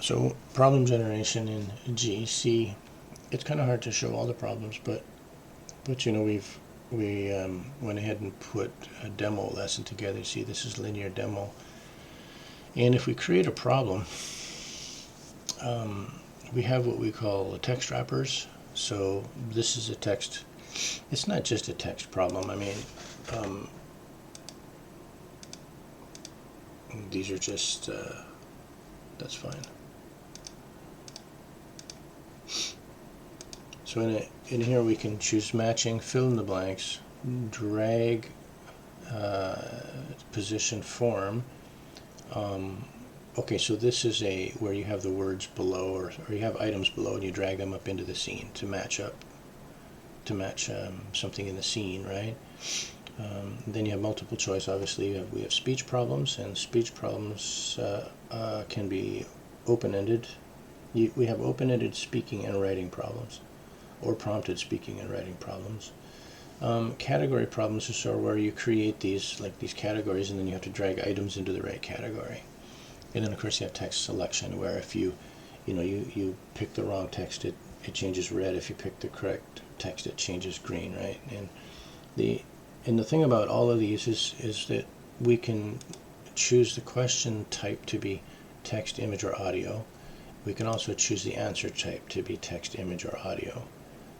So problem generation in GEC, it's kind of hard to show all the problems, but you know, we went ahead and put a demo lesson together. See, this is linear demo, and if we create a problem, we have what we call text wrappers. So this is a text. It's not just a text problem. I mean, these are just that's fine. So in here we can choose matching, fill in the blanks, drag, position, form. Okay, so this is where you have the words below, or you have items below, and you drag them up into the scene to match something in the scene, right? Then you have multiple choice. Obviously, we have speech problems, and speech problems can be open-ended. We have open-ended speaking and writing problems, or prompted speaking and writing problems. Category problems are where you create these categories, and then you have to drag items into the right category. And then of course you have text selection, where if you pick the wrong text, it changes red. If you pick the correct text, it changes green, right? And the thing about all of these is that we can choose the question type to be text, image, or audio. We can also choose the answer type to be text, image, or audio.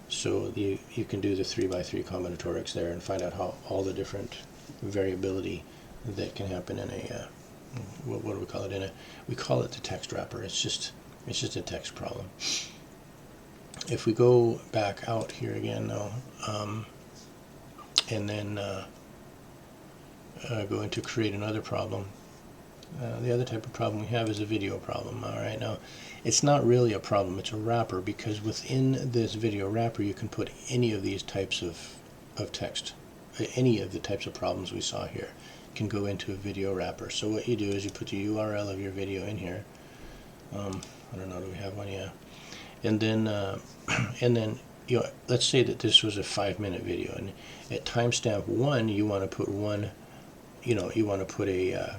So you can do the 3x3 combinatorics there and find out how all the different variability that can happen in a what do we call it? We call it the text wrapper. It's just a text problem. If we go back out here again now, and then go into create another problem. The other type of problem we have is a video problem. All right, now it's not really a problem, it's a wrapper, because within this video wrapper you can put any of these types of text. Any of the types of problems we saw here can go into a video wrapper. So what you do is you put the URL of your video in here. I don't know, do we have one? Yeah. And then let's say that this was a 5-minute video, and at timestamp 1 you want to put one, you want to put a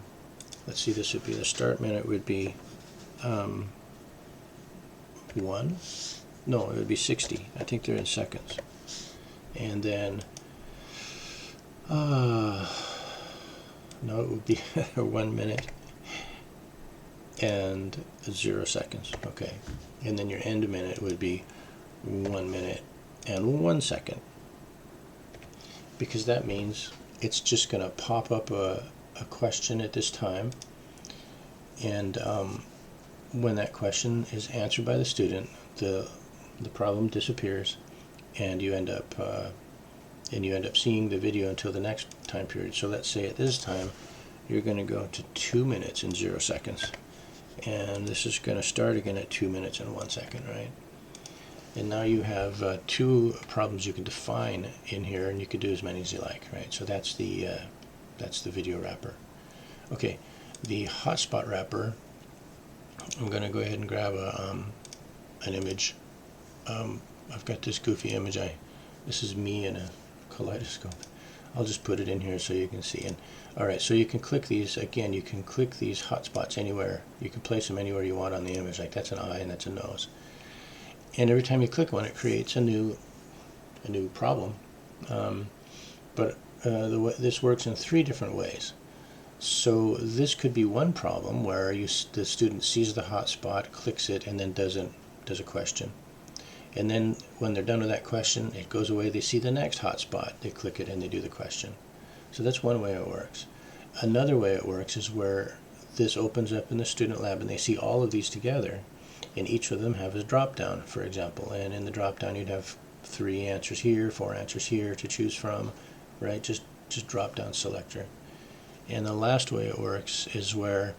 let's see, this would be the start minute would be 1. No, it would be 60. I think they're in seconds. And then no, it would be 1 minute and 0 seconds. Okay. And then your end minute would be 1 minute and 1 second, because that means it's just going to pop up a question at this time, and when that question is answered by the student, the problem disappears, and you end up seeing the video until the next time period. So let's say at this time you're going to go to 2 minutes and 0 seconds, and this is going to start again at 2 minutes and 1 second, right? And now you have 2 problems you can define in here, and you can do as many as you like, right? So that's the video wrapper. Okay, the hotspot wrapper, I'm going to go ahead and grab an image. I've got this goofy image. This is me in a kaleidoscope. I'll just put it in here so you can see. And all right, so you can click these. Again, you can click these hotspots anywhere. You can place them anywhere you want on the image. Like that's an eye and that's a nose. And every time you click one, it creates a new problem. But this works in 3 different ways. So this could be one problem where the student sees the hotspot, clicks it, and then does a question. And then when they're done with that question, it goes away. They see the next hotspot, they click it, and they do the question. So that's one way it works. Another way it works is where this opens up in the student lab, and they see all of these together, and each of them have a drop down, for example. And in the drop down, you'd have 3 answers here, 4 answers here to choose from, right? Just drop down selector. And the last way it works is where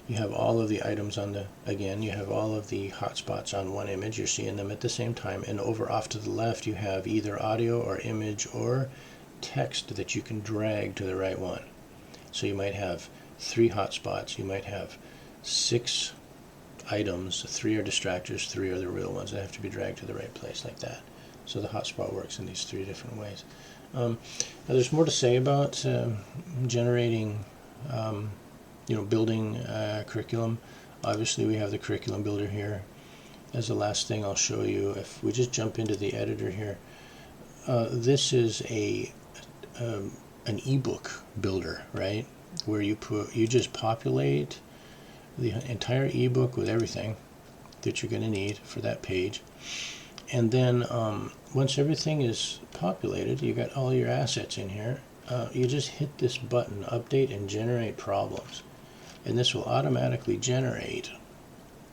you have all of the items you have all of the hotspots on one image. You're seeing them at the same time, and over off to the left you have either audio or image or text that you can drag to the right one. So you might have 3 hotspots, you might have 6 items, 3 are distractors, 3 are the real ones that have to be dragged to the right place, like that. So the hotspot works in these 3 different ways. Now there's more to say about generating, building curriculum. Obviously we have the curriculum builder here. As the last thing I'll show you, if we just jump into the editor here, this is an ebook builder, right? Where you just populate the entire ebook with everything that you're going to need for that page. And then once everything is populated, you got all your assets in here, you just hit this button, update and generate problems. And this will automatically generate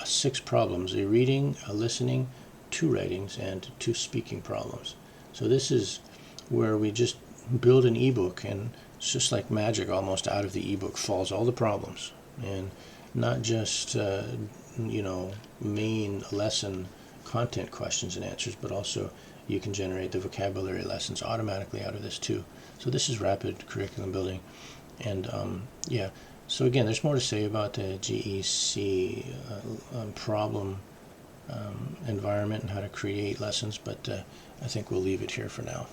6 problems: a reading, a listening, 2 writings, and 2 speaking problems. So this is where we just build an ebook, and it's just like magic. Almost out of the ebook falls all the problems, and not just main lesson content questions and answers, but also you can generate the vocabulary lessons automatically out of this too. So this is rapid curriculum building. And yeah, so again, there's more to say about the GEC problem environment and how to create lessons, but I think we'll leave it here for now.